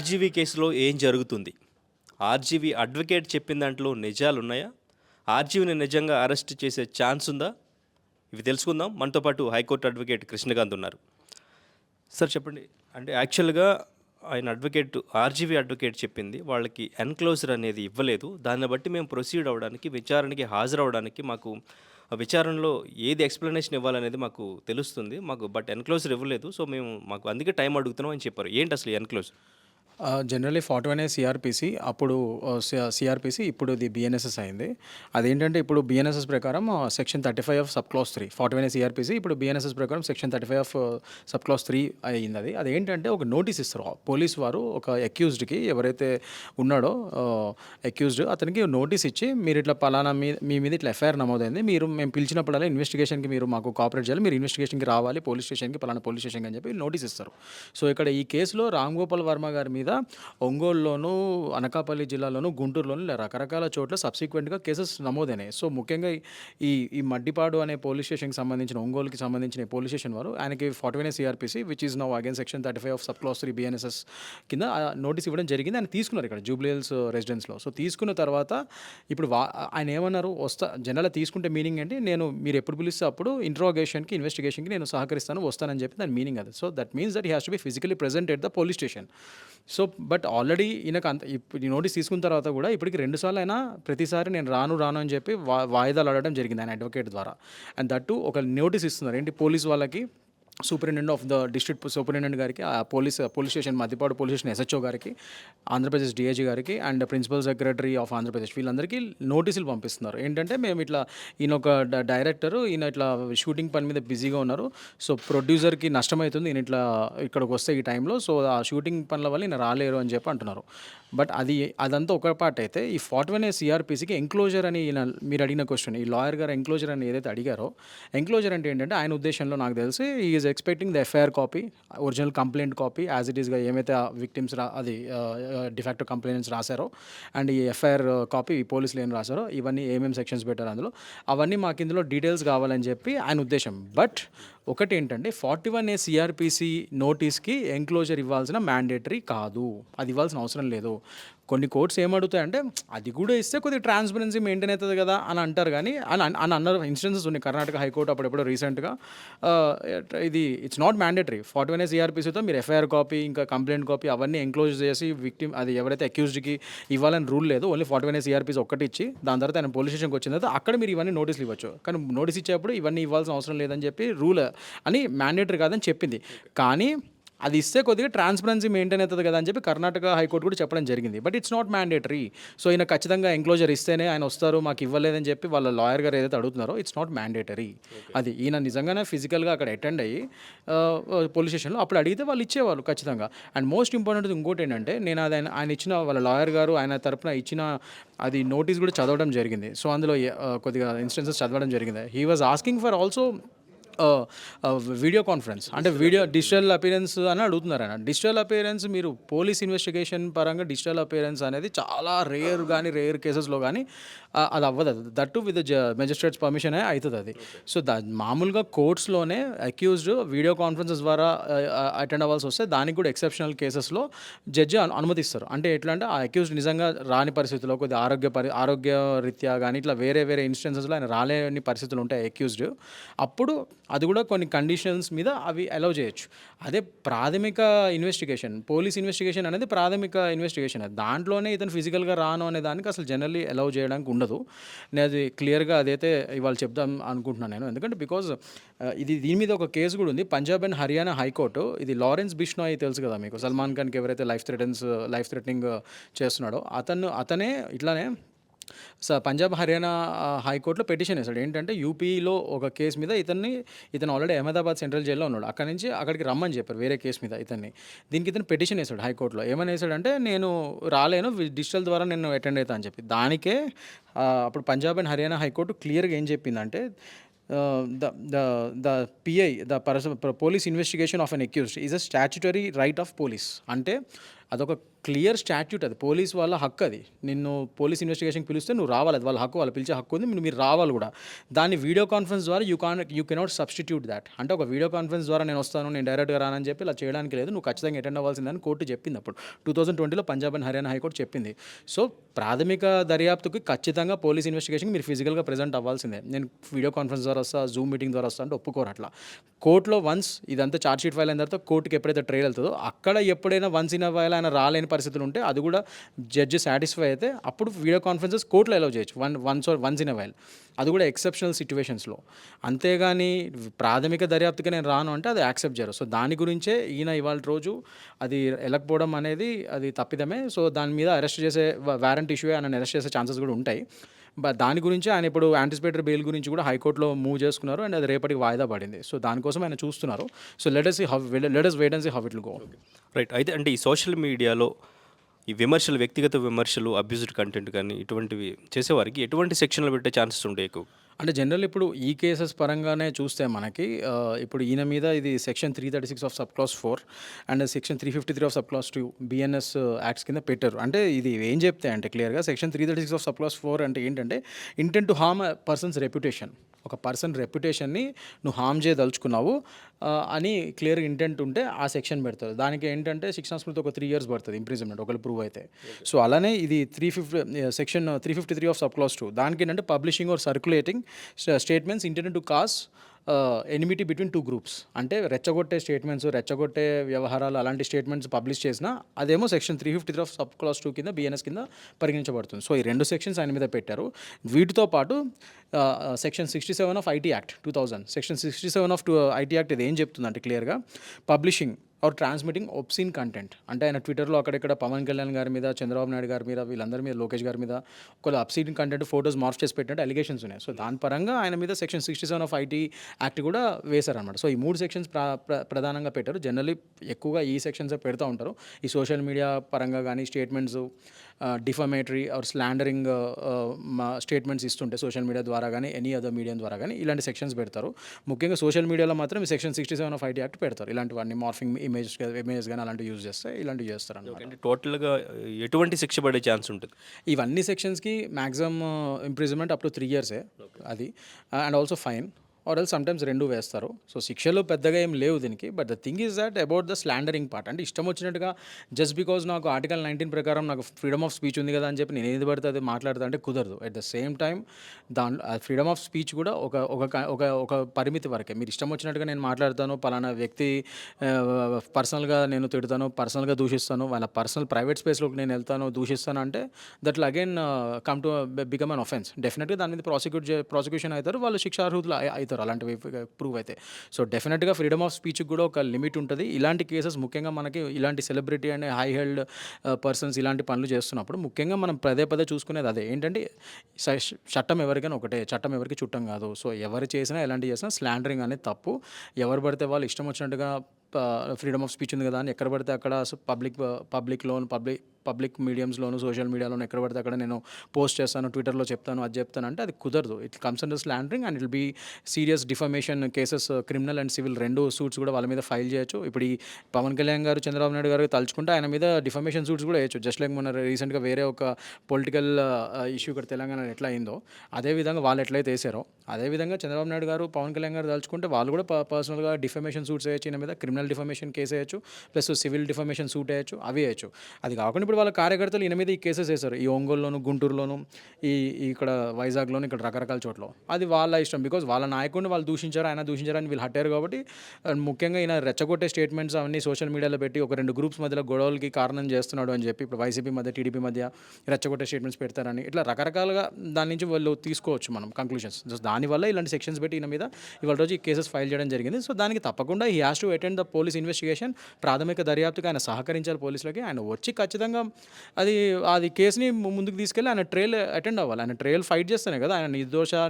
RGV కేసులో ఏం జరుగుతుంది? ఆర్జీవీ అడ్వకేట్ చెప్పిన దాంట్లో నిజాలున్నాయా? ఆర్జీవీని నిజంగా అరెస్ట్ చేసే ఛాన్స్ ఉందా? ఇవి తెలుసుకుందాం. మనతో పాటు హైకోర్టు అడ్వకేట్ కృష్ణకాంత్ ఉన్నారు. సార్ చెప్పండి. అంటే యాక్చువల్‌గా ఆయన అడ్వకేట్ ఆర్జీవీ అడ్వకేట్ చెప్పింది వాళ్ళకి ఎన్‌క్లోజర్ అనేది ఇవ్వలేదు. దాన్ని బట్టి మేము ప్రొసీడ్ అవ్వడానికి, విచారణకి హాజరవ్వడానికి మాకు విచారణలో ఏది ఎక్స్‌ప్లనేషన్ ఇవ్వాలనేది మాకు తెలుస్తుంది. బట్ ఎన్‌క్లోజర్ ఇవ్వలేదు. సో, మాకు అందుకే టైం అడుగుతున్నాం అని చెప్పారు. ఏంటి అసలు ఈ ఎన్‌క్లోజర్? జనరల్లీ 41 సీఆర్‌పీసీ అప్పుడు సీఆర్‌పీసీ ఇప్పుడు ఇది బీఎన్ఎస్ఎస్ అయింది. అదేంటంటే ఇప్పుడు బీఎన్ఎస్ఎస్ ప్రకారం section 35 of sub class 3 41 CrPC ఇప్పుడు బీఎన్ఎస్ఎస్ ప్రకారం సెక్షన్ 35 ఆఫ్ సబ్ క్లాస్ 3 అయింది అది. అదేంటంటే ఒక నోటీస్ ఇస్తారు. పోలీస్ వారు ఒక అక్యూజ్డ్‌కి ఎవరైతే ఉన్నాడో అక్యూజ్డ్ అతనికి నోటీస్ ఇచ్చి మీరు ఇట్లా పలానా మీ మీద ఇట్లా ఎఫ్ఐఆర్ నమోదైంది. మేము పిలిచినప్పుడల్లా ఇన్వెస్టిగేషన్‌కి మీరు మాకు కోఆపరేట్ చేయాలి. మీరు ఇన్వెస్టిగేషన్‌కి రావాలి పోలీస్ స్టేషన్‌కి పలానా పోలీస్ స్టేషన్‌కి అని చెప్పి నోటీస్ ఇస్తారు. సో ఇక్కడ ఈ కేసులో రామ్ గోపాల్ వర్మ గారి మీద ఒంగోలులోను, అనకాపల్లి జిల్లాలోను, గుంటూరులోను ఇలా రకరకాల చోట్ల సబ్సిక్వెంట్‌గా కేసెస్ నమోదైనాయి. సో ముఖ్యంగా ఈ ఈ మడ్డిపాడు అనే పోలీస్ స్టేషన్‌కి సంబంధించిన ఒంగోలుకి సంబంధించిన పోలీస్ స్టేషన్ వారు ఆయనకి 41 CrPC which is now again section 35 of sub class 3 BNSS కింద నోటీస్ ఇవ్వడం జరిగింది. ఆయన తీసుకున్నారు ఇక్కడ జూబ్లీ హిల్స్ రెసిడెన్స్‌లో. సో తీసుకున్న తర్వాత ఇప్పుడు ఆయన ఏమన్నారు జనరల్‌గా తీసుకుంటే మీనింగ్ ఏంటి, మీరు ఎప్పుడు పిలిస్తే అప్పుడు ఇంట్రోగేషన్‌కి, ఇన్వెస్టిగేషన్‌కి నేను సహకరిస్తాను, వస్తానని చెప్పి దాని మీనింగ్ అది. So that means that he has to be physically present at the police station. So but already ఈయనకు ఇప్పుడు ఈ నోటీస్ తీసుకున్న తర్వాత కూడా ఇప్పటికి 2 సార్లు అయినా ప్రతిసారి నేను రాను అని చెప్పి వాయిదాలు అడగడం జరిగింది ఆయన అడ్వకేట్ ద్వారా. అండ్ దట్టు ఒక నోటీస్ ఇస్తున్నారు ఏంటి పోలీస్ వాళ్ళకి, superintendent of the district superintendent గారికి, ఆ police station Maddipadu police station SHO గారికి, ఆంధ్రప్రదేశ్ డిఐజీ గారికి and principal secretary of Andhra Pradesh వీళ్ళందరికీ నోటీసులు పంపిస్తున్నారు. ఏంటంటే మేము ఇట్లా ఈయన ఒక డైరెక్టర్, ఈయన ఇట్లా షూటింగ్ పని మీద బిజీగా ఉన్నారు. సో ప్రొడ్యూసర్కి నష్టమవుతుంది ఈయన ఇట్లా ఇక్కడికి వస్తే ఈ టైంలో. సో ఆ షూటింగ్ పనుల వల్ల ఈయన రాలేరు అని చెప్పి అంటున్నారు. బట్ అదంతా ఒక పార్ట్ అయితే ఈ 41 సీఆర్‌పీసీకి ఎంక్లోజర్ అని మీరు అడిగిన క్వశ్చన్, ఈ లాయర్ గారు ఎంక్లోజర్ అని ఏదైతే అడిగారో, ఎంక్లోజర్ అంటే ఏంటంటే ఆయన ఉద్దేశంలో నాకు తెలిసి is expecting the FIR copy, original complaint copy as it ఈస్గా ఏమైతే విక్టిమ్స్ డిఫాక్టో కంప్లైంట్స్ రాశారో అండ్ ఈ ఎఫ్ఐఆర్ కాపీ ఈ పోలీసులు ఏం రాశారో, ఇవన్నీ ఏమేమి సెక్షన్స్ పెట్టారు అందులో, అవన్నీ మాకు ఇందులో డీటెయిల్స్ కావాలని చెప్పి ఆయన ఉద్దేశం. బట్ ఒకటి ఏంటంటే 41 సీఆర్‌పీసీ నోటీస్కి ఎంక్లోజర్ ఇవ్వాల్సిన మ్యాండేటరీ కాదు, అది ఇవ్వాల్సిన అవసరం లేదు. కొన్ని కోర్ట్స్ ఏమడుగుతాయంటే అది కూడా ఇస్తే కొద్దిగా ట్రాన్స్పరెన్సీ మెయింటైన్ అవుతుంది కదా అని అంటారు. కానీ అన్న ఇన్స్టెన్సెస్ ఉన్నాయి. కర్ణాటక హైకోర్టు అప్పుడెప్పుడో రీసెంట్గా ఇది ఇట్స్ నాట్ మ్యాండేటరీ 41 సీఆర్‌పీసీతో మీరు ఎఫ్ఐఆర్ కాపీ ఇంకా కంప్లైంట్ కాపీ అవన్నీ ఎంక్లోజ్ చేసి విక్టిమ్ అది ఎవరైతే అక్యూజ్డ్కి ఇవ్వాలని రూల్ లేదు. ఓన్లీ 41 సీఆర్‌పీసీ ఒక్కటి ఇచ్చి దాని తర్వాత ఆయన పోలీస్ స్టేషన్కి వచ్చిన తర్వాత అక్కడ మీరు ఇవన్నీ నోటీసులు ఇవ్వచ్చు. కానీ నోటీస్ ఇచ్చేప్పుడు ఇవన్నీ ఇవ్వాల్సిన అవసరం లేదని చెప్పి రూల్ అని మ్యాండేటరీ కాదని చెప్పింది. కానీ అది ఇస్తే కొద్దిగా ట్రాన్స్పరెన్సీ మెయింటైన్ అవుతుంది కదా అని చెప్పి కర్ణాటక హైకోర్టు కూడా చెప్పడం జరిగింది. But it's not mandatory. So ఈయన ఖచ్చితంగా ఎంక్లోజర్ ఇస్తేనే ఆయన వస్తారు, మాకు ఇవ్వలేదని చెప్పి వాళ్ళ లాయర్ గారు ఏదైతే అడుగుతున్నారో ఇట్స్ నాట్ మ్యాండేటరీ. అది ఈయన నిజంగానే ఫిజికల్గా అక్కడ అటెండ్ అయ్యి పోలీస్ స్టేషన్లో అప్పుడు అడిగితే వాళ్ళు ఇచ్చేవాళ్ళు ఖచ్చితంగా. అండ్ మోస్ట్ ఇంపార్టెంట్ ఇంకోటి ఏంటంటే నేను అది ఆయన ఇచ్చిన వాళ్ళ లాయర్ గారు ఆయన తరపున ఇచ్చిన అది నోటీస్ కూడా చదవడం జరిగింది. సో అందులో కొద్దిగా ఇన్స్టెన్సెస్ చదవడం జరిగింది. He was asking for also video conference, అంటే డిజిటల్ అపియరెన్స్ అని అడుగుతున్నారు ఆయన. డిజిటల్ అపియరెన్స్ మీరు పోలీస్ ఇన్వెస్టిగేషన్ పరంగా డిజిటల్ అపియరెన్స్ అనేది చాలా రేర్ కేసెస్లో కానీ అది అవ్వదు. అది దట్టు విత్ మెజిస్ట్రేట్స్ పర్మిషన్ అవుతుంది అది. సో మామూలుగా కోర్ట్స్లోనే అక్యూజ్డ్ వీడియో కాన్ఫరెన్సెస్ ద్వారా అటెండ్ అవ్వాల్సి వస్తే దానికి కూడా ఎక్సెప్షనల్ కేసెస్లో జడ్జి అనుమతిస్తారు. అంటే ఎట్లా అంటే ఆ అక్యూజ్డ్ నిజంగా రాని పరిస్థితుల్లో కొద్దిగా ఆరోగ్య రీత్యా కానీ ఇట్లా వేరే ఇన్స్టెన్సెస్లో ఆయన రాలేని పరిస్థితులు ఉంటాయి అక్యూజ్డ్, అప్పుడు అది కూడా కొన్ని కండిషన్స్ మీద అవి అలౌ చేయొచ్చు. అదే ప్రాథమిక ఇన్వెస్టిగేషన్, పోలీస్ ఇన్వెస్టిగేషన్ అనేది ప్రాథమిక ఇన్వెస్టిగేషన్. దాంట్లోనే ఇతను ఫిజికల్గా రాను అనే దానికి అసలు జనరల్లీ అలౌ చేయడానికి ఉండదు. నేను అది క్లియర్గా అదైతే ఇవాళ చెప్దాం అనుకుంటున్నాను నేను. ఎందుకంటే బికాజ్ దీని మీద ఒక కేసు కూడా ఉంది పంజాబ్ అండ్ హర్యానా హైకోర్టు. ఇది లారెన్స్ బిష్నాయ్ తెలుసు కదా మీకు, సల్మాన్ ఖాన్కి ఎవరైతే లైఫ్ థ్రెటనింగ్ చేస్తున్నాడో అతనే ఇట్లానే పంజాబ్ హర్యానా హైకోర్టులో పిటిషన్ వేశాడు. ఏంటంటే యూపీలో ఒక కేసు మీద ఇతను ఆల్రెడీ అహ్మదాబాద్ సెంట్రల్ జైల్లో ఉన్నాడు. అక్కడి నుంచి అక్కడికి రమ్మని చెప్పారు వేరే కేసు మీద దీనికి ఇతను పిటిషన్ వేశాడు హైకోర్టులో. ఏమని వేశాడంటే నేను రాలేను, డిజిటల్ ద్వారా నేను అటెండ్ అవుతా అని చెప్పి. దానికే అప్పుడు పంజాబ్ అండ్ హర్యానా హైకోర్టు క్లియర్గా ఏం చెప్పిందంటే the PI, police investigation of an accused is a statutory right of police. అంటే అదొక క్లియర్ స్టాట్యూట్ అది. పోలీస్ వాళ్ళ హక్కు అది. నిన్ను పోలీస్ ఇన్వెస్టిగేషన్‌కి పిలిస్తే నువ్వు రావాలి. అది వాళ్ళ హక్కు. వాళ్ళు పిలిచే హక్కు ఉంది. మీరు రావాలి కూడా. దాన్ని వీడియో కాన్ఫరెన్స్ ద్వారా యూ కెనాట్ సబ్స్టిట్యూట్ థాట్. అంటే ఒక వీడియో కాన్ఫరెన్స్ ద్వారా నేను వస్తాను, నేను డైరెక్ట్‌గా రానని చెప్పి ఇలా చేయడానికి లేదు. నువ్వు ఖచ్చితంగా అటెండ్ అవ్వాల్సిందని కోర్టు చెప్పింది అప్పుడు. 2020లో పంజాబ్ అండ్ హర్యానా హైకోర్టు చెప్పింది. సో, ప్రాథమిక దర్యాప్తుకి ఖచ్చితంగా పోలీస్ ఇన్వెస్టిగేషన్‌కి మీరు ఫిజికల్‌గా ప్రెజెంట్ అవ్వాల్సిందే. నేను వీడియో కాన్ఫరెన్స్ ద్వారా వస్తా, జూమ్ మీటింగ్ ద్వారా వస్తా అంటే ఒప్పుకోరు అట్లా. కోర్టులో వన్స్ ఇదంతా చార్జ్ షీట్ ఫైల్ అయిన తర్వాత కోర్టుకి ఎప్పుడైతే ట్రయల్ వెళ్తుందో అక్కడ ఎప్పుడైనా వన్స్ ఇన్ అ వైల్ ఆయన రాలేని పరిస్థితులు ఉంటే అది కూడా జడ్జి సాటిస్ఫై అయితే అప్పుడు వీడియో కాన్ఫరెన్సెస్ కోర్టులో అలౌ చేయొచ్చు వన్స్ ఇన్ అ వైల్. అది కూడా ఎక్సెప్షనల్ సిచ్యువేషన్స్లో. అంతేగాని ప్రాథమిక దర్యాప్తుకి నేను రాను అంటే అది యాక్సెప్ట్ చేయరు. సో దాని గురించే ఈయన ఇవాళ రోజు అది వెళ్ళకపోవడం అనేది అది తప్పిదమే. సో దాని మీద అరెస్ట్ చేసే వారెంట్ ఇష్యూ ఆయన అరెస్ట్ చేసే ఛాన్సెస్ కూడా ఉంటాయి. దాని గురించి ఆయన ఇప్పుడు యాంటిసిపేటరీ బెయిల్ గురించి కూడా హైకోర్టులో మూవ్ చేసుకున్నారు అండ్ అది రేపటికి వాయిదా పడింది. సో దానికోసం ఆయన చూస్తున్నారు. So let us wait and see how it will go. Right. అయితే అంటే ఈ సోషల్ మీడియాలో ఈ విమర్శలు, వ్యక్తిగత విమర్శలు, అబ్యూజ్డ్ కంటెంట్ కానీ ఇటువంటివి చేసేవారికి ఎటువంటి సెక్షన్లు పెట్టే ఛాన్సెస్ ఉంటాయి ఎక్కువ? అంటే జనరల్ ఇప్పుడు ఈ కేసెస్ పరంగానే చూస్తే మనకి ఇప్పుడు ఈయన మీద ఇది section 336 of sub class 4 and section 353 of sub class 2 BNS acts కింద పెట్టారు. అంటే ఇది ఏం చెప్తాయి అంటే క్లియర్గా సెక్షన్ 336 ఆఫ్ సబ్ క్లాస్ 4 అంటే ఏంటంటే intent to harm persons reputation. ఒక పర్సన్ రెప్యుటేషన్ని నువ్వు హార్మ్ చేయదలుచుకున్నావు అని క్లియర్ ఇంటెంట్ ఉంటే ఆ సెక్షన్ పెడతారు. దానికి ఏంటంటే శిక్షణ స్మృతి ఒక 3 years పడుతుంది ఇంప్రిజన్మెంట్ ఒకవేళ ప్రూవ్ అయితే. సో అలానే ఇది సెక్షన్ 353 ఆఫ్ సబ్ క్లాస్ 2 దానికి ఏంటంటే publishing or circulating statements intended to cause enmity between 2 groups. అంటే రెచ్చగొట్టే స్టేట్మెంట్స్, రెచ్చగొట్టే వ్యవహారాలు అలాంటి స్టేట్మెంట్స్ పబ్లిష్ చేసినా అదేమో సెక్షన్ 353 ఆఫ్ సబ్ క్లాస్ 2 కింద బిఎన్ఎస్ కింద పరిగణించబడుతుంది. సో ఈ 2 సెక్షన్స్ ఆయన మీద పెట్టారు. వీటితో పాటు section 67 of IT act 2000 section 67 of IT act ఇది ఏం చెప్తుందంటే క్లియర్గా పబ్లిషింగ్ ఆర్ ట్రాన్స్మిటింగ్ ఒబ్సీన్ కంటెంట్. అంటే ఆయన ట్విట్టర్లో అక్కడెక్కడ పవన్ కళ్యాణ్ గారి మీద, చంద్రబాబు నాయుడు గారి మీద, వీళ్ళందరి మీద, లోకేష్ గారి మీద ఒక అబ్సీన్ కంటెంట్ ఫోటోస్ మార్ఫ్ చేసి పెట్టినట్టు అలిగేషన్స్ ఉన్నాయి. సో దాని పరంగా ఆయన మీద సెక్షన్ 67 ఆఫ్ ఐటీ యాక్ట్ కూడా వేశారనమాట. సో ఈ 3 సెక్షన్స్ ప్రధానంగా పెట్టారు. జనరల్లీ ఎక్కువగా ఈ సెక్షన్సే పెడతా ఉంటారు. ఈ సోషల్ మీడియా పరంగా కానీ statements defamatory or slandering statements ఇస్తుంటే సోషల్ మీడియా ద్వారా కానీ ఎనీ అదర్ మీడియం ద్వారా కానీ ఇలాంటి సెక్షన్స్ పెడతారు. ముఖ్యంగా సోషల్ మీడియాలో మాత్రం ఈ సెక్షన్ 67 ఆఫ్ ఐటీ యాక్ట్ పెడతారు. ఇలాంటివన్నీ మార్ఫింగ్ ఇమేజెస్ కానీ అలాంటివి యూజ్ చేస్తే ఇలాంటివి చేస్తారు అన్నమాట. అంటే టోటల్గా ఎటువంటి శిక్ష పడే ఛాన్స్ ఉంటుంది? ఇవన్నీ సెక్షన్స్కి maximum imprisonment up to 3 years అది and also fine or else sometimes 2 వేస్తారు. సో శిక్షలు పెద్దగా ఏం లేవు దీనికి. But the thing is that about the slandering part. అంటే ఇష్టం వచ్చినట్టుగా జస్ట్ బికాజ్ నాకు ఆర్టికల్ 19 ప్రకారం నాకు ఫ్రీడమ్ ఆఫ్ స్పీచ్ ఉంది కదా అని చెప్పి నేను ఏది పడితే అది మాట్లాడతా అంటే కుదరదు. అట్ ద సేమ్ టైం దాంట్లో ఫ్రీడమ్ ఆఫ్ స్పీచ్ కూడా ఒక పరిమితి వరకే. మీరు ఇష్టం వచ్చినట్టుగా నేను మాట్లాడతాను, పలానా వ్యక్తి పర్సనల్గా నేను తిడతాను, పర్సనల్గా దూషిస్తాను, వాళ్ళ పర్సనల్ ప్రైవేట్ స్పేస్లోకి నేను వెళ్తాను, దూషిస్తాను అంటే that will again come to become an offence. డెఫినెట్గా దాని మీద ప్రాసిక్యూషన్ అవుతారు, వాళ్ళు శిక్షార్హులు అవుతారు అలాంటివి ప్రూవ్ అయితే. సో డెఫినెట్గా ఫ్రీడమ్ ఆఫ్ స్పీచ్కి కూడా ఒక లిమిట్ ఉంటుంది. ఇలాంటి కేసెస్ ముఖ్యంగా మనకి ఇలాంటి celebrity and high held persons ఇలాంటి పనులు చేస్తున్నప్పుడు ముఖ్యంగా మనం పదే చూసుకునేది అదే ఏంటంటే చట్టం ఎవరికైనా ఒకటే, చట్టం ఎవరికి చుట్టం కాదు. సో ఎవరు చేసినా ఎలాంటి చేసినా స్లాండరింగ్ అనేది తప్పు. ఎవరు పడితే వాళ్ళు ఇష్టం వచ్చినట్టుగా ఫ్రీడమ్ ఆఫ్ స్పీచ్ ఉంది కదా అని ఎక్కడ పడితే అక్కడ పబ్లిక్ మీడియంస్లోను సోషల్ మీడియాలోను ఎక్కడ పడితే అక్కడ నేను పోస్ట్ చేస్తాను, ట్విట్టర్లో చెప్తాను, అది చెప్తాను అంటే అది కుదరదు. It comes under slandering and it will be serious defamation cases. Criminal and civil 2 suits కూడా వాళ్ళ మీద ఫైల్ చేయొచ్చు. ఇప్పుడు ఈ పవన్ కళ్యాణ్ గారు, చంద్రబాబు నాయుడు గారు తలుచుకుంటే ఆయన మీద డిఫమేషన్ సూట్స్ కూడా వేయచ్చు. జస్ట్ లైక్ మన రీసెంట్గా వేరే ఒక పొలిటికల్ ఇష్యూ ఇక్కడ తెలంగాణ ఎట్లా అయిందో అదేవిధంగా వాళ్ళు ఎట్లయితే వేసారో అదేవిధంగా చంద్రబాబు నాయుడు గారు, పవన్ కళ్యాణ్ గారు తలుచుకుంటే వాళ్ళు కూడా పర్సనల్గా డిఫమేషన్ సూట్స్ వేయచ్చు. ఈయన మీద క్రిమినల్ డిఫమేషన్ కేసు వేయచ్చు, ప్లస్ సివిల్ డిఫమేషన్ సూట్ వేయచ్చు, అవి వేయచ్చు. అది కాకుండా ఇప్పుడు వాళ్ళ కార్యకర్తలు ఈయన మీద ఈ కేసెస్ వేశారు. ఈ ఒంగోలులోను, గుంటూరులోను, ఇక్కడ వైజాగ్లోను, ఇక్కడ రకరకాల చోట్ల. అది వాళ్ళ ఇష్టం. బికాజ్ వాళ్ళ నాయకుడిని వాళ్ళు దూషించారు, ఆయన దూషించారని వీళ్ళు హట్టారు కాబట్టి ముఖ్యంగా ఈయన రెచ్చగొట్టే స్టేట్మెంట్స్ అవన్నీ సోషల్ మీడియాలో పెట్టి ఒక 2 గ్రూప్స్ మధ్యలో గొడవలకి కారణం చేస్తున్నాడు అని చెప్పి ఇప్పుడు వైసీపీ మధ్య, టీడీపీ మధ్య రెచ్చగొట్టే స్టేట్మెంట్స్ పెడతారని ఇట్లా రకరకాలుగా దాని నుంచి వాళ్ళు తీసుకోవచ్చు మనం కంక్లూషన్స్. దానివల్ల ఇలాంటి సెక్షన్స్ పెట్టి ఈయన మీద ఇవాళ రోజు ఈ కేసెస్ ఫైల్ చేయడం జరిగింది. సో దానికి తప్పకుండా he has to attend the police investigation. ప్రాథమిక దర్యాప్తుకి ఆయన సహకరించాలి పోలీసులకి. ఆయన వచ్చి ఖచ్చితంగా అది కేసుని ముందుకు తీసుకెళ్ళి ఆయన ట్రయల్ అటెండ్ అవ్వాలి. ఆయన ట్రయల్ ఫైట్ చేస్తేనే కదా ఆయన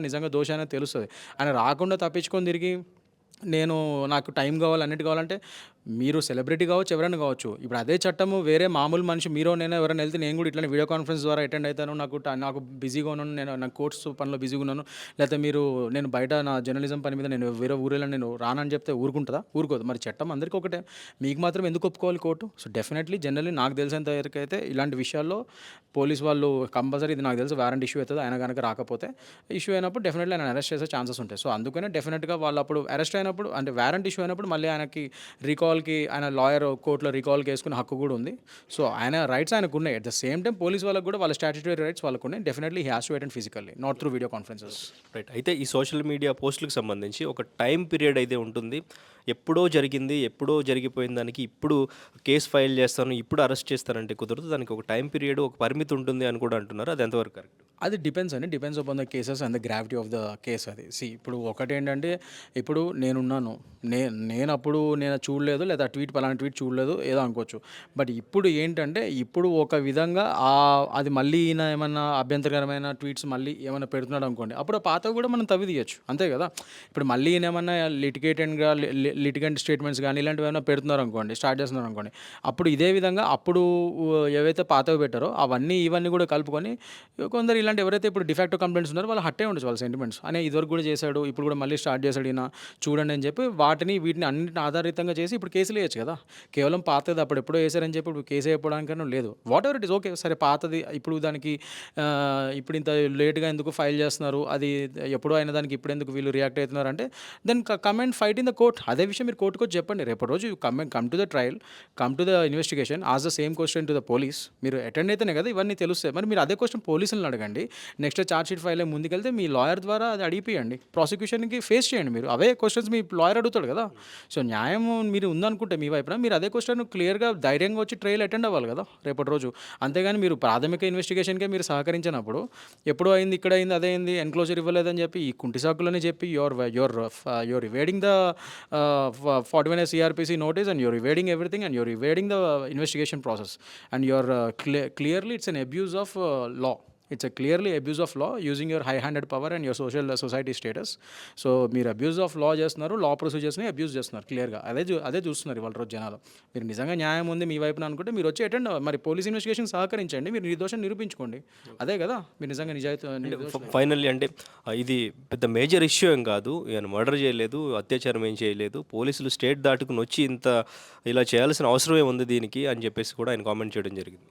నిజంగా దోష అనేది తెలుస్తుంది. ఆయన రాకుండా తప్పించుకొని తిరిగి నాకు టైం కావాలి, అన్నిటి కావాలంటే మీరు సెలబ్రిటీ కావచ్చు, ఎవరైనా కావచ్చు. ఇప్పుడు అదే చట్టము వేరే మామూలు మనిషి మీరో నేనో ఎవరైనా వెళ్తే నేను కూడా ఇట్లనే వీడియో కాన్ఫరెన్స్ ద్వారా అటెండ్ అవుతాను. నాకు బిజీగా ఉన్నాను. నాకు కోర్స్ పనిలో బిజీగా ఉన్నాను. లేకపోతే నేను బయట నా జర్నలిజం పని మీద నేను వేరే ఊరేళ్ళని నేను రానని చెప్తే ఊరుకుంటుందా? ఊరుకోదు. మరి చట్టం అందరికీ ఒకటే. మీకు మాత్రం ఎందుకు ఒప్పుకోవాలి కోర్టు? సో డెఫినెట్లీ జనరల్లీ నాకు తెలిసినంత వరకు అయితే ఇలాంటి విషయాల్లో పోలీస్ వాళ్ళు కంపల్సరీ ఇది నాకు తెలిసి వారెంట్ ఇష్యూ అవుతుంది. ఆయన కనుక రాకపోతే ఇష్యూ అయినప్పుడు డెఫినెట్లీ ఆయన అరెస్ట్ చేసే ఛాన్సెస్ ఉంటాయి. సో అందుకనే డెఫినెట్గా వాళ్ళు అప్పుడు అరెస్ట్ అయినప్పుడు అంటే వారెంట్ ఇష్యూ అయినప్పుడు మళ్ళీ ఆయనకి రీకాల్కి ఆయన లాయర్ కోర్టులో రీకాల్కి వేసుకునే హక్కు కూడా ఉంది. సో ఆయన రైట్స్ ఆయనకు ఉన్నాయి. At the same time police వాళ్ళకు కూడా వాళ్ళ స్టాట్యుటరీ రైట్స్ వాళ్ళకు ఉన్నాయి. Definitely he has to attend physically, not through video conferences. Right. అయితే ఈ సోషల్ మీడియా పోస్టులకు సంబంధించి ఒక టైం పీరియడ్ అయితే ఉంటుంది. ఎప్పుడో జరిగింది, ఎప్పుడో జరిగిపోయిన దానికి ఇప్పుడు కేసు ఫైల్ చేస్తాను, ఇప్పుడు అరెస్ట్ చేస్తానంటే కుదరదు. దానికి ఒక టైం పీరియడ్, ఒక పరిమితి ఉంటుంది అని కూడా అంటున్నారు. అది ఎంతవరకు కరెక్ట్? అది డిపెండ్స్ అండి. Depends upon the cases and the gravity of the case అది. ఇప్పుడు ఒకటేంటంటే ఇప్పుడు నేనున్నాను. నేను చూడలేదు లేదా ట్వీట్ పలానా ట్వీట్ చూడలేదు ఏదో అనుకోవచ్చు. బట్ ఇప్పుడు ఏంటంటే ఇప్పుడు ఒక విధంగా అది మళ్ళీ ఈయన ఏమన్నా అభ్యంతరకరమైన ట్వీట్స్ మళ్ళీ ఏమైనా పెడుతున్నాడు అనుకోండి, అప్పుడు ఆ పాతవి కూడా మనం తవ్వి తీయచ్చు. అంతే కదా. ఇప్పుడు మళ్ళీ ఈయన ఏమన్నా లిటిగెంట్ స్టేట్మెంట్స్ కానీ ఇలాంటివి ఏమైనా పెడుతున్నారు అనుకోండి, స్టార్ట్ చేస్తున్నారు అనుకోండి, అప్పుడు ఇదే విధంగా అప్పుడు ఏవైతే పాతవి పెట్టారో ఇవన్నీ కూడా కలుపుకొని కొందరు ఇలాంటి ఎవరైతే ఇప్పుడు డిఫాక్టో కంప్లైంట్స్ ఉన్నారో వాళ్ళు హట్టే ఉండొచ్చు వాళ్ళ సెంటిమెంట్స్ అనే ఇదివరకు కూడా చేశాడు, ఇప్పుడు కూడా మళ్ళీ స్టార్ట్ చేశాడు ఈయన చూడండి అని చెప్పి వీటిని అన్నింటిని ఆధారితంగా చేసి ఇప్పుడు కేసులు వేయచ్చు కదా. కేవలం పాతది అప్పుడు ఎప్పుడో వేసారని చెప్పి ఇప్పుడు కేసు వేయడానికన్నా లేదు. What ever it is okay, సరే పాతది ఇప్పుడు దానికి ఇప్పుడు ఇంత లేట్గా ఎందుకు ఫైల్ చేస్తున్నారు, అది ఎప్పుడో అయిన దానికి ఇప్పుడు ఎందుకు వీళ్ళు రియాక్ట్ అవుతున్నారు అంటే then comment fight in the court. అదే విషయం మీరు కోర్టుకు వచ్చి చెప్పండి. రేపటి రోజు come to the trial, come to the investigation, as the same question to the police. మీరు అటెండ్ అయితేనే కదా ఇవన్నీ తెలుస్తాయి. మరి మీరు అదే క్వశ్చన్ పోలీసులను అడగండి. నెక్స్ట్ ఛార్జ్ షీట్ ఫైల్ ముందుకెళ్తే మీ లాయర్ ద్వారా అది అడిగిపోయండి, ప్రాసిక్యూషన్కి ఫేస్ చేయండి. మీరు అవే క్వశ్చన్స్ మీ లాయర్ అడుగుతాడు కదా. సో న్యాయం మీరు ఉందనుకుంటే మీ వైపున మీరు అదే క్వశ్చన్ క్లియర్గా ధైర్యంగా వచ్చి ట్రయల్ అటెండ్ అవ్వాలి కదా రేపటి రోజు. అంతేగాని మీరు ప్రాథమిక ఇన్వెస్టిగేషన్కే మీరు సహకరించినప్పుడు ఎప్పుడో అయింది, ఇక్కడ అయింది, అదే అయింది, ఎన్క్లోజర్ ఇవ్వలేదని చెప్పి ఈ కుంటి సాకులని చెప్పి your evading the 41A CRPC notice and you're evading everything and you're evading the investigation process and you're clearly it's an abuse of law. It's a clearly abuse of law using your high-handed power and your society status. So మీరు abuse of law చేస్తున్నారు, లా ప్రొసీజర్స్ని abuse చేస్తున్నారు క్లియర్గా. అదే చూస్తున్నారు ఇవాళ రోజు జనాలు. మీరు నిజంగా న్యాయం ఉంది మీ వైపున అనుకుంటే మీరు వచ్చి అటెండ్ మరి పోలీస్ ఇన్వెస్టిగేషన్ సహకరించండి, మీరు నిర్దోషం నిరూపించుకోండి. అదే కదా మీరు నిజంగా ఫైనల్లీ అంటే ఇది పెద్ద మేజర్ ఇష్యూ ఏం కాదు, ఈయన మర్డర్ చేయలేదు, అత్యాచారం ఏం చేయలేదు, పోలీసులు స్టేట్ దాటుకుని వచ్చి ఇలా చేయాల్సిన అవసరమే ఉంది దీనికి అని చెప్పేసి కూడా ఆయన కామెంట్ చేయడం జరిగింది.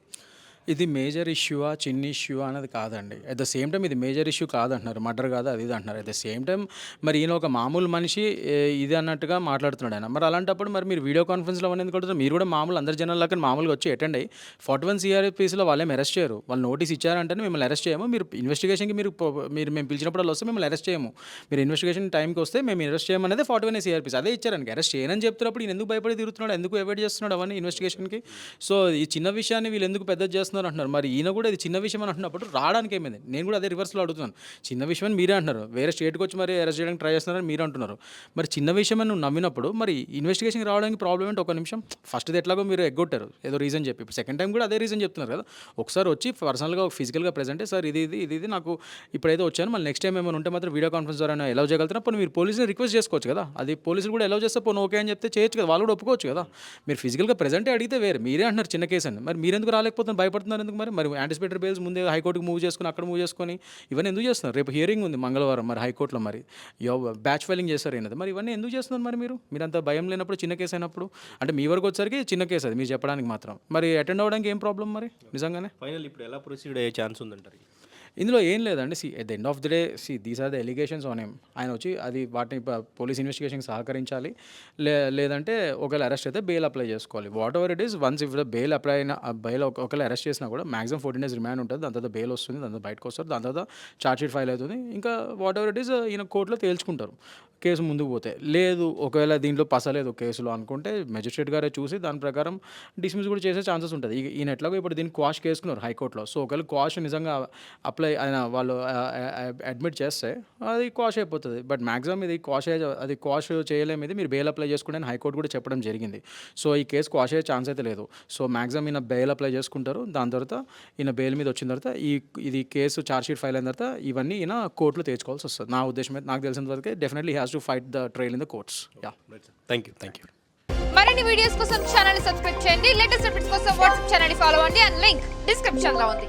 ఇది మేజర్ ఇష్యూవా చిన్న ఇష్యూ అనేది కాదండి. అట్ ద సేమ్ టైం ఇది మేజర్ ఇష్యూ కాదంటున్నారు, మర్డర్ కాదు అది ఇది అంటున్నారు. అట్ ద సేమ్ టైం మరి ఈయన ఒక మామూలు మనిషి ఇది అన్నట్టుగా మాట్లాడుతున్నాడు ఆయన. మరి అలాంటప్పుడు మరి మీరు వీడియో కాన్ఫరెన్స్లో ఎందుకు కొడుతున్నారు? మీరు కూడా మామూలు అందరి జనాలకి మామూలుగా వచ్చి అటెండ్ అయ్యి 41 CRPCలో వాళ్ళేం అరెస్ట్ చేయరు. వాళ్ళు నోటీస్ ఇచ్చారంటేనే మిమ్మల్ని అరెస్ట్ చేయము. మీరు ఇన్వెస్టిగేషన్కి మేము పిలిచినప్పుడు వస్తే మిమ్మల్ని అరెస్ట్ చేయము. మీరు ఇన్వెస్టిగేషన్ టైంకి వస్తే మేము అరెస్ట్ చేయమనేది 41A CRPC అదే ఇచ్చారని. అరెస్ట్ చేయనని చెప్తున్నప్పుడు ఈయన ఎందుకు భయపడి తిరుగుతున్నాడు, ఎందుకు అవాయిడ్ చేస్తున్నాడు అవన్నీ ఇన్వెస్టిగేషన్కి? సో ఈ చిన్న విషయాన్ని వీళ్ళు ఎందుకు పెద్ద చేస్తున్నారు అంటున్నారు. మరి ఈయన కూడా ఇది చిన్న విషయం అని అంటున్నప్పుడు రావడానికి ఏమైంది? నేను కూడా అదే రివర్స్లో అడుగుతున్నాను. చిన్న విషయం అని మీరే అంటున్నారు, వేరే స్టేట్కి వచ్చి మరి అరెస్ట్ చేయడానికి ట్రై చేస్తున్నారని మీరు అంటున్నారు. మరి చిన్న విషయం అని నువ్వు నమ్మినప్పుడు మరి ఇన్వెస్టిగేషన్కి రావడానికి ప్రాబ్లం ఏంటి? ఒక నిమిషం, ఫస్ట్ది ఎట్లాగో మీరు ఎగ్గొట్టారు ఏదో రీజన్ చెప్పి, ఇప్పుడు సెకండ్ టైం కూడా అదే రీజన్ చెప్తున్నారు కదా. ఒకసారి వచ్చి పర్సనల్గా ఫిజికల్గా ప్రెజెంటే సార్ ఇది నాకు ఇప్పుడైతే వచ్చాను, మళ్ళీ నెక్స్ట్ టైం ఏమైనా ఉంటే మాత్రం వీడియో కాన్ఫరెన్స్ ద్వారా ఎలా చేయగలుగుతున్నా పోనీ మీరు పోలీసుని రిక్వెస్ట్ చేసుకోవచ్చు కదా. అది పోలీసులు కూడా ఎలా చేస్తే పోనీ ఓకే అని చెప్తే చేయొచ్చు కదా, వాళ్ళు కూడా ఒప్పుకోవచ్చు కదా. మీరు ఫిజికల్గా ప్రెజెంటే అడిగితే వేరే, మీరే అంటున్నారు చిన్న కేసు అని. మరి మీరు ఎందుకు రాలేకపోతున్నారు, భయపడుతున్నారు ఎందుకు? మరి యాంటిసిపేటరీ బెయిల్స్ ముందే హైకోర్టుకి మూవ్ చేసుకుని అక్కడ మూవ్ చేసుకొని ఇవన్నీ ఎందుకు చేస్తున్నారు? రేపు హియరింగ్ ఉంది మంగళవారం మరి హైకోర్టులో, మరి బ్యాచ్ ఫైలింగ్ చేస్తారు అయినది. మరి ఇవన్నీ ఎందుకు చేస్తున్నారు? మీరు అంత భయం లేనప్పుడు చిన్న కేసు అయినప్పుడు అంటే మీ వరకు వచ్చేసరికి చిన్న కేసు అది మీరు చెప్పడానికి మాత్రం, మరి అటెండ్ అవ్వడానికి ఏం ప్రాబ్లం మరి నిజంగానే? ఫైనల్ ఇప్పుడు ఎలా ప్రొసీడ్ అయ్యే ఛాన్స్ ఉందంటారు? ఇందులో ఏం లేదండి. At the end of the day these are the allegations on him. ఆయన వచ్చి వాటిని పోలీస్ ఇన్వెస్టిగేషన్కి సహకరించాలి, లేదంటే ఒకవేళ అరెస్ట్ అయితే బెయిల్ అప్లై చేసుకోవాలి. What ever it is, once if the bail apply అయిన బెయిల్ ఒకవేళ అరెస్ట్ చేసినా కూడా మాక్సిమం 14 days రిమాండ్ ఉంటుంది. దాని తర్వాత బెయిల్ వస్తుంది, దాని తర్వాత బయటకు వస్తారు, దాని తర్వాత ఛార్జ్ షీట్ ఫైల్ అవుతుంది. ఇంకా వాట్ ఎవర్ ఇట్ ఈస్ ఈయన కోర్టులో తేల్చుకుంటారు కేసు ముందుకు పోతే. లేదు ఒకవేళ దీంట్లో పసలేదు కేసులో అనుకుంటే మెజిస్ట్రేట్ గారే చూసి దాని ప్రకారం డిస్మిస్ కూడా చేసే ఛాన్సెస్ ఉంటుంది. ఈయన ఎట్లాగో ఇప్పుడు దీన్ని క్వాష్ చేసుకున్నారు హైకోర్టులో. సో ఒకవేళ క్వాష్ నిజంగా ఆయన వాళ్ళు అడ్మిట్ చేస్తే అది క్వాష్ అయిపోతుంది. బట్ మ్యాక్సిమం ఇది క్వాష్ చేయలేము, ఇది మీరు బెయిల్ అప్లై చేసుకుంటే హైకోర్టు కూడా చెప్పడం జరిగింది. సో ఈ కేసు క్వాష్ అయ్యే ఛాన్స్ అయితే లేదు. సో మ్యాక్సిమం ఈయన బెయిల్ అప్లై చేసుకుంటారు. దాని తర్వాత ఈయన బెయిల్ మీద వచ్చిన తర్వాత ఇది కేసు ఛార్జ్ షీట్ ఫైల్ అయిన తర్వాత ఇవన్నీ ఈయన కోర్టులో తెచ్చుకోవాల్సి వస్తుంది. నా ఉద్దేశం అయితే నాకు తెలిసినంత వరకు definitely has to fight the trial in the courts. Yeah, thank you. మరిన్ని వీడియోస్ కోసం ఛానల్ ని సబ్స్క్రైబ్ చేయండి. లేటెస్ట్ అప్డేట్స్ కోసం వాట్సాప్ ఛానల్ ని ఫాలో అవ్వండి. అండ్ లింక్ డిస్క్రిప్షన్ లో ఉంది.